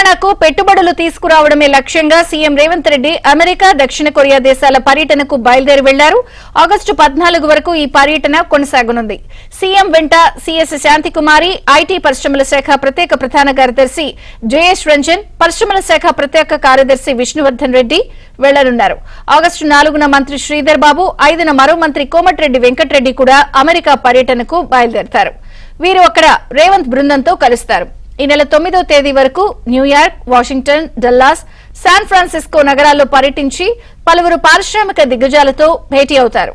తెలంగాణకు పెట్టుబడులు తీసుకురావడమే లక్ష్యంగా సీఎం రేవంత్ రెడ్డి అమెరికా, దక్షిణ కొరియా దేశాల పర్యటనకు బయలుదేరి వెళ్లారు. ఆగస్టు 14 వరకు ఈ పర్యటన కొనసాగనుంది. సీఎం వెంట సీఎస్ శాంతికుమారి, ఐటీ పరిశ్రమల శాఖ ప్రత్యేక ప్రధాన కార్యదర్శి జయేష్ రంజన్, పరిశ్రమల శాఖ ప్రత్యేక కార్యదర్శి విష్ణువర్ధన్ రెడ్డి వెళ్లనున్నారు. ఆగస్టు 4న మంత్రి శ్రీధర్ బాబు, 5న మరో మంత్రి కోమటిరెడ్డి వెంకటరెడ్డి కూడా అమెరికా పర్యటనకు బయలుదేరతారు. వీరు అక్కడ రేవంత్ బృందంతో కలుస్తారు. ఈ నెల 9వ తేదీ వరకు New York, Washington, Dallas, San Francisco నగరాల్లో పర్యటించి పలువురు పారిశ్రామిక దిగ్గజాలతో భేటీ అవుతారు.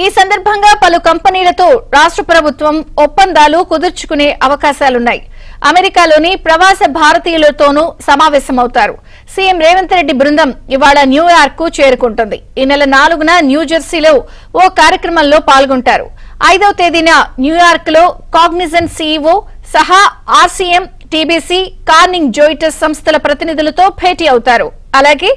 ఈ సందర్భంగా పలు కంపెనీలతో రాష్ట్ర ప్రభుత్వం ఒప్పందాలు కుదుర్చుకునే అవకాశాలున్నాయి. అమెరికాలోని ప్రవాస భారతీయులతోనూ సమావేశమవుతారు. సీఎం రేవంత్ రెడ్డి బృందం ఇవాళ న్యూయార్క్ కు చేరుకుంటుంది. ఈ నెల 4న న్యూజెర్సీలో ఓ కార్యక్రమంలో పాల్గొంటారు. 5వ తేదీన న్యూయార్క్ లో కాగ్నిజెంట్ సీఈఓ సహా ఆర్సీఎం, టీబీసీ, కార్నింగ్ జోయిటస్ సంస్థల ప్రతినిధులతో భేటీ అవుతారు. అలాగే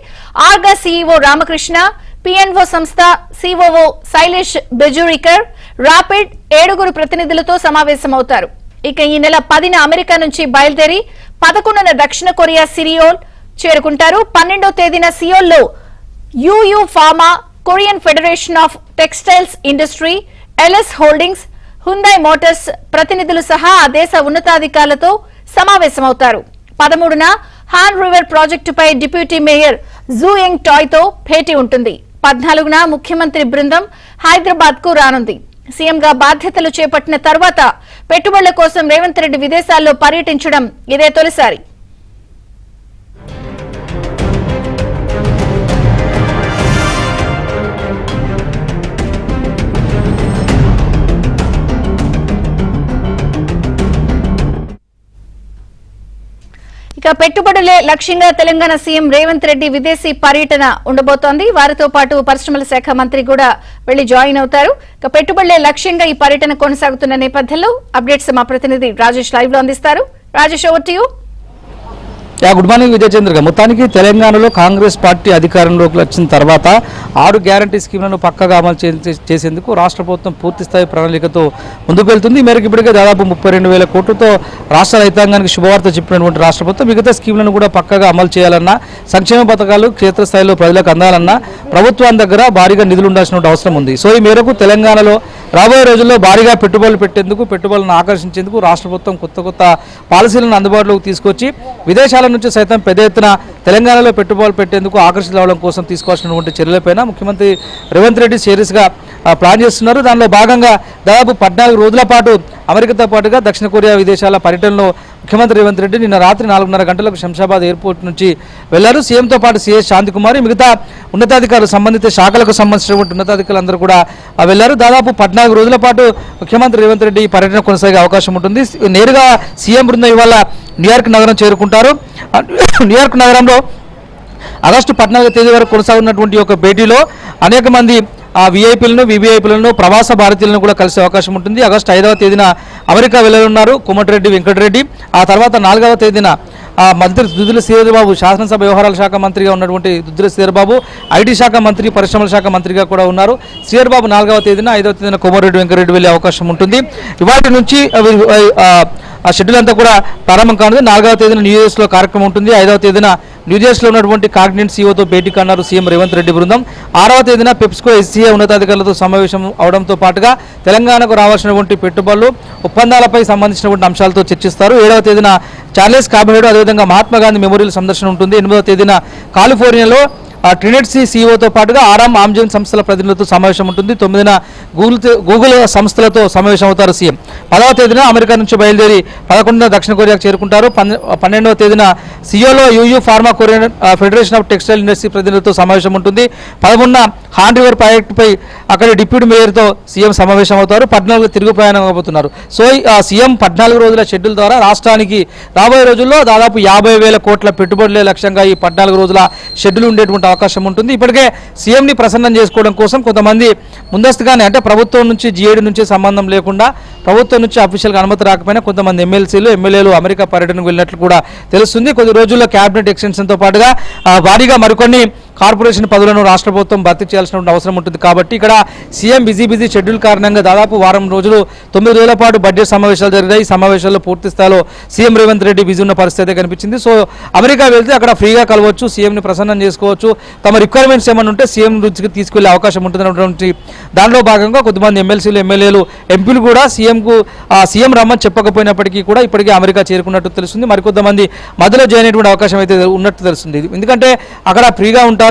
ఆర్గా సీఈఓ రామకృష్ణ, పిఎన్ఓ సంస్థ సిఓఓ శైలేష్ బెజూరికర్, రాపిడ్ 7 ప్రతినిధులతో సమావేశమవుతారు. ఇక ఈ నెల 10న అమెరికా నుంచి బయలుదేరి 11న దక్షిణ కొరియా సియోల్ చేరుకుంటారు. 12వ తేదీన సియోల్లో Yuyu pharma, Korean federation of Textiles Industry, LS Holdings, Hyundai Motors ప్రతినిధులు సహా ఆ దేశ ఉన్నతాధికారులతో సమావేశమవుతారు. 13న హాన్ రివర్ ప్రాజెక్టుపై డిప్యూటీ మేయర్ జూయంగ్ టాయ్ తో భేటీ ఉంటుంది. 14న ముఖ్యమంత్రి బృందం హైదరాబాద్ కు రానుంది. సీఎంగా బాధ్యతలు చేపట్టిన తర్వాత పెట్టుబడుల కోసం రేవంత్ రెడ్డి విదేశాల్లో పర్యటించడం ఇదే తొలిసారి. ఇక పెట్టుబడులే లక్ష్యంగా తెలంగాణ సీఎం రేవంత్ రెడ్డి విదేశీ పర్యటన ఉండబోతోంది. వారితో పాటు పరిశ్రమల శాఖ మంత్రి కూడా వెళ్లి జాయిన్ అవుతారు. ఇక పెట్టుబడులే లక్ష్యంగా ఈ పర్యటన కొనసాగుతున్న నేపథ్యంలో అప్డేట్స్ మా ప్రతినిధి రాజేష్ లైవ్ లో అందిస్తారు. Rajesh, over to you. Good morning Vijayachandra. మొత్తానికి తెలంగాణలో కాంగ్రెస్ పార్టీ అధికారంలోకి వచ్చిన తర్వాత 6 గ్యారంటీ స్కీమ్లను పక్కగా అమలు చేసేందుకు రాష్ట్ర ప్రభుత్వం పూర్తిస్థాయి ప్రణాళికతో ముందుకు వెళ్తుంది. ఈ మేరకు ఇప్పటికే దాదాపు 32,000 కోట్లతో రాష్ట్ర రైతాంగానికి శుభవార్త చెప్పినటువంటి రాష్ట్ర ప్రభుత్వం మిగతా స్కీమ్లను కూడా పక్కగా అమలు చేయాలన్నా, సంక్షేమ పథకాలు క్షేత్రస్థాయిలో ప్రజలకు అందాలన్నా ప్రభుత్వం దగ్గర భారీగా నిధులు ఉండాల్సిన అవసరం ఉంది. సో ఈ మేరకు తెలంగాణలో రాబోయే రోజుల్లో భారీగా పెట్టుబడులు పెట్టేందుకు, పెట్టుబడులను ఆకర్షించేందుకు రాష్ట్ర ప్రభుత్వం కొత్త పాలసీలను అందుబాటులోకి తీసుకొచ్చి విదేశాల నుంచి సైతం పెద్ద ఎత్తున తెలంగాణలో పెట్టుబడులు పెట్టేందుకు ఆకర్షించడం కోసం తీసుకోవాల్సినటువంటి చర్యలపైన ముఖ్యమంత్రి రేవంత్ రెడ్డి సీరియస్గా ప్లాన్ చేస్తున్నారు. దానిలో భాగంగా దాదాపు 14 రోజుల పాటు అమెరికాతో పాటుగా దక్షిణ కొరియా విదేశాల పర్యటనలో ముఖ్యమంత్రి రేవంత్ రెడ్డి నిన్న రాత్రి 4:30 గంటలకు శంషాబాద్ ఎయిర్పోర్ట్ నుంచి వెళ్లారు. సీఎంతో పాటు సీఎస్ శాంతికుమారి, మిగతా ఉన్నతాధికారులు, సంబంధిత శాఖలకు సంబంధించినటువంటి ఉన్నతాధికారులు కూడా వెళ్లారు. దాదాపు 14 రోజుల పాటు ముఖ్యమంత్రి రేవంత్ రెడ్డి పర్యటన కొనసాగే అవకాశం ఉంటుంది. నేరుగా సీఎం బృందం ఇవాళ న్యూయార్క్ నగరం చేరుకుంటారు. న్యూయార్క్ నగరంలో ఆగస్టు 14వ తేదీ వరకు కొనసాగుతున్నటువంటి ఒక భేటీలో అనేక మంది వీఐపీలను, వీవీఐపీలను, ప్రవాస భారతీయులను కూడా కలిసే అవకాశం ఉంటుంది. ఆగస్టు 5వ తేదీన అమెరికా వెళ్లనున్నారు కోమటిరెడ్డి వెంకటరెడ్డి. ఆ తర్వాత 4వ తేదీన మంత్రి దుద్దిల శ్రీధర్ బాబు, శాసనసభ వ్యవహారాల శాఖ మంత్రిగా ఉన్నటువంటి దుద్దిల శ్రీధర్ బాబు, ఐటీ శాఖ మంత్రి, పరిశ్రమల శాఖ మంత్రిగా కూడా ఉన్నారు. శ్రీధర్ బాబు 4వ తేదీన, 5వ తేదీన కోమటిరెడ్డి వెంకటరెడ్డి వెళ్లే అవకాశం ఉంటుంది. ఇవాటి నుంచి ఆ షెడ్యూల్ అంతా కూడా ప్రారంభం కానుంది. 4వ తేదీన న్యూజెర్సీలో కార్యక్రమం ఉంటుంది. 5వ తేదీన న్యూజెర్సీలో ఉన్నటువంటి కాగ్నిజెంట్ సీఈఓతో భేటీ కన్నారు సీఎం రేవంత్ రెడ్డి బృందం. 6వ తేదీన పెప్స్కో ఎస్సీఏ ఉన్నతాధికారులతో సమావేశం అవడంతో పాటుగా తెలంగాణకు రావాల్సినటువంటి పెట్టుబడులు, ఒప్పందాలపై సంబంధించినటువంటి అంశాలతో చర్చిస్తారు. 7వ తేదీన చార్లెస్ కాబేడో, అదేవిధంగా మహాత్మా గాంధీ మెమోరియల్ సందర్శన ఉంటుంది. 8వ తేదీన కాలిఫోర్నియాలో ట్రినెట్సీ సీఈఓతో పాటుగా ఆమ్జన్ సంస్థల ప్రతినిధులతో సమావేశం ఉంటుంది. 9న గూగుల్ సంస్థలతో సమావేశం అవుతారు సీఎం. 10వ తేదీన అమెరికా నుంచి బయలుదేరి 11న దక్షిణ కొరియాకు చేరుకుంటారు. 12వ తేదీన సియోలో Yuyu pharma, Korean federation of textile industry ప్రతినిధులతో సమావేశం ఉంటుంది. 13న హాన్ రివర్ ప్రాజెక్టుపై అక్కడ డిప్యూటీ మేయర్తో సీఎం సమావేశం అవుతారు. 14 తిరుగు ప్రయాణం అవబోతున్నారు. సో సీఎం 14 రోజుల షెడ్యూల్ ద్వారా రాష్ట్రానికి రాబోయే రోజుల్లో దాదాపు 50,000 కోట్ల పెట్టుబడులే లక్ష్యంగా ఈ 14 రోజుల షెడ్యూల్ ఉండేటువంటి అవకాశం ఉంటుంది. ఇప్పటికే సీఎంని ప్రసన్నం చేసుకోవడం కోసం కొంతమంది ముందస్తుగానే, అంటే ప్రభుత్వం నుంచి జీఏడీ నుంచి సంబంధం లేకుండా, ప్రభుత్వం నుంచి అఫీషియల్గా అనుమతి రాకపోయినా కొంతమంది ఎమ్మెల్యేలు అమెరికా పర్యటనకు వెళ్ళినట్లు కూడా తెలుస్తుంది. కొద్ది రోజుల్లో క్యాబినెట్ ఎక్స్టెన్షన్తో పాటుగా భారీగా మరికొన్ని కార్పొరేషన్ పదవులను రాష్ట్ర ప్రభుత్వం భర్తీ చేయాల్సిన అవసరం ఉంటుంది. కాబట్టి ఇక్కడ సీఎం బిజీ షెడ్యూల్ కారణంగా దాదాపు వారం రోజులు 9 రోజుల పాటు బడ్జెట్ సమావేశాలు జరిగాయి. ఈ సమావేశాల్లో పూర్తి స్థాయిలో సీఎం రేవంత్ రెడ్డి బిజీ ఉన్న పరిస్థితి కనిపించింది. సో అమెరికా వెళ్తే అక్కడ ఫ్రీగా కలవచ్చు, సీఎంని ప్రసన్నం చేసుకోవచ్చు, తమ రిక్వైర్మెంట్స్ ఏమైనా ఉంటే సీఎం దృష్టికి తీసుకెళ్లే అవకాశం ఉంటుందన్నటువంటి దానిలో భాగంగా కొంతమంది ఎమ్మెల్యేలు ఎంపీలు కూడా సీఎం రమ్మని చెప్పకపోయినప్పటికీ కూడా ఇప్పటికే అమెరికా చేరుకున్నట్టు తెలుస్తుంది. మరికొంతమంది మధ్యలో జాయిన్ అయ్యేటువంటి అవకాశం అయితే ఉన్నట్టు తెలుస్తుంది. ఎందుకంటే అక్కడ ఫ్రీగా ఉంటారు,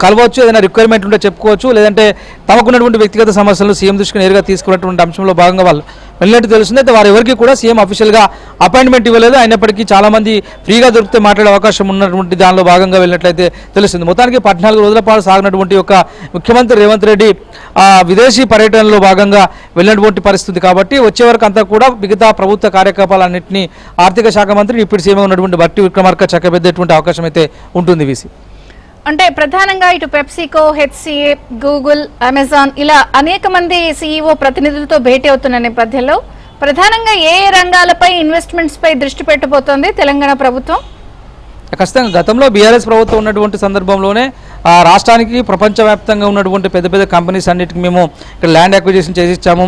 కలవచ్చు, ఏదైనా రిక్వైర్మెంట్ ఉంటే చెప్పుకోవచ్చు, లేదంటే తమకున్నటువంటి వ్యక్తిగత సమస్యలను సీఎం దృష్టికి నేరుగా తీసుకున్నటువంటి అంశంలో భాగంగా వాళ్ళు వెళ్ళినట్టు తెలుస్తుంది. అయితే వారు ఎవరికి కూడా సీఎం అఫీషియల్గా అపాయింట్మెంట్ ఇవ్వలేదు. అయినప్పటికీ చాలామంది ఫ్రీగా దొరికితే మాట్లాడే అవకాశం ఉన్నటువంటి దానిలో భాగంగా వెళ్ళినట్లయితే తెలుస్తుంది. మొత్తానికి 14 రోజుల పాటు సాగినటువంటి ఒక ముఖ్యమంత్రి రేవంత్ రెడ్డి విదేశీ పర్యటనలో భాగంగా వెళ్ళినటువంటి పరిస్థితి. కాబట్టి వచ్చే వరకు అంతా కూడా మిగతా ప్రభుత్వ కార్యకలాపాలన్నింటినీ ఆర్థిక శాఖ మంత్రి డిప్యూటీ సీఎం ఉన్నటువంటి బట్టి విక్రమార్క చక్కబెట్టేటువంటి అవకాశం అయితే ఉంటుంది. వీసీ అంటే ప్రధానంగా ఇటు పెప్సికో, హెచ్సిఏ, గూగుల్, అమెజాన్ ఇలా అనేక మంది సీఈఓ ప్రతినిధులతో భేటీ అవుతున్న నేపథ్యంలో ప్రధానంగా ఏ రంగాలపై ఇన్వెస్ట్మెంట్స్ పై దృష్టి పెట్టబోతోంది తెలంగాణ ప్రభుత్వం? ఖచ్చితంగా గతంలో బీఆర్ఎస్ ప్రభుత్వం ఉన్నటువంటి సందర్భంలోనే రాష్ట్రానికి ప్రపంచవ్యాప్తంగా ఉన్నటువంటి పెద్ద పెద్ద కంపెనీస్ అన్నిటికీ మేము ఇక్కడ ల్యాండ్ అక్విజిషన్ చేసి ఇచ్చాము,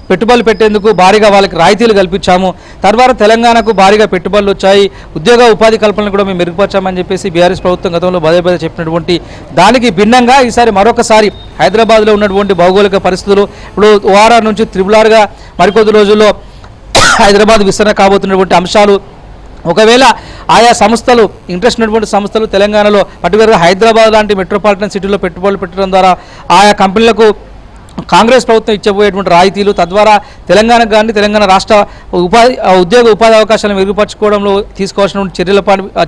పెట్టుబడులు పెట్టేందుకు భారీగా వాళ్ళకి రాయితీలు కల్పించాము, తర్వాత తెలంగాణకు భారీగా పెట్టుబడులు వచ్చాయి, ఉద్యోగ ఉపాధి కల్పనలు కూడా మేము మెరుగుపరచామని చెప్పేసి బీఆర్ఎస్ ప్రభుత్వం గతంలో పదే చెప్పినటువంటి దానికి భిన్నంగా ఈసారి మరొకసారి హైదరాబాద్లో ఉన్నటువంటి భౌగోళిక పరిస్థితులు, ఇప్పుడు ఓఆర్ఆర్ నుంచి త్రిబులార్గా మరికొద్ది రోజుల్లో హైదరాబాద్ విస్తరణ కాబోతున్నటువంటి అంశాలు, ఒకవేళ ఆయా సంస్థలు ఇంట్రెస్ట్ ఉన్నటువంటి సంస్థలు తెలంగాణలో పర్టికులర్గా హైదరాబాద్ లాంటి మెట్రోపాలిటన్ సిటీలో పెట్టుబడులు పెట్టడం ద్వారా ఆయా కంపెనీలకు కాంగ్రెస్ ప్రభుత్వం ఇచ్చబోయేటువంటి రాయితీలు, తద్వారా తెలంగాణకు కానీ తెలంగాణ రాష్ట్ర ఉద్యోగ ఉపాధి అవకాశాలను మెరుగుపరచుకోవడంలో తీసుకోవాల్సిన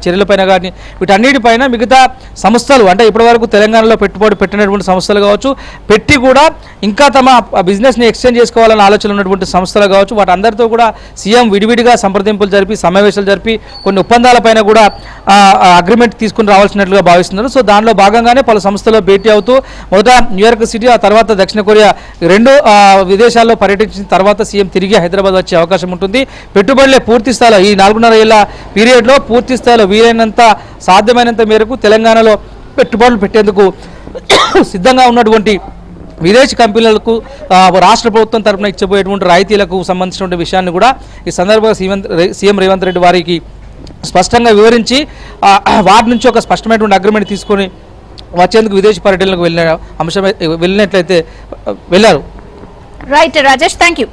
చర్యలపైన కానీ వీటన్నిటిపైన మిగతా సంస్థలు, అంటే ఇప్పటివరకు తెలంగాణలో పెట్టుబడి పెట్టినటువంటి సంస్థలు కావచ్చు, పెట్టి కూడా ఇంకా తమ బిజినెస్ని ఎక్స్టెండ్ చేసుకోవాలన్న ఆలోచన ఉన్నటువంటి సంస్థలు కావచ్చు, వాటందరితో కూడా సీఎం విడివిడిగా సంప్రదింపులు జరిపి సమావేశాలు జరిపి కొన్ని ఒప్పందాలపైన కూడా అగ్రిమెంట్ తీసుకుని రావాల్సినట్లుగా భావిస్తున్నారు. సో దానిలో భాగంగానే పలు సంస్థల్లో భేటీ అవుతూ మొదట న్యూయార్క్ సిటీ, ఆ తర్వాత దక్షిణ కొరియా రెండు విదేశాల్లో పర్యటించిన తర్వాత సీఎం తిరిగి హైదరాబాద్ వచ్చే అవకాశం ఉంటుంది. పెట్టుబడులే పూర్తి స్థాయిలో ఈ 4.5 ఏళ్ల పీరియడ్లో పూర్తి స్థాయిలో వీలైనంత సాధ్యమైనంత మేరకు తెలంగాణలో పెట్టుబడులు పెట్టేందుకు సిద్ధంగా ఉన్నటువంటి విదేశీ కంపెనీలకు రాష్ట్ర ప్రభుత్వం తరఫున ఇచ్చబోయేటువంటి రాయితీలకు సంబంధించిన విషయాన్ని కూడా ఈ సందర్భంగా సీఎం రేవంత్ రెడ్డి వారికి స్పష్టంగా వివరించి వారి నుంచి ఒక స్పష్టమైనటువంటి అగ్రిమెంట్ తీసుకొని వచ్చేందుకు విదేశీ పర్యటనలకు వెళ్ళినట్లయితే వెళ్ళారు. Right Rajesh, thank you.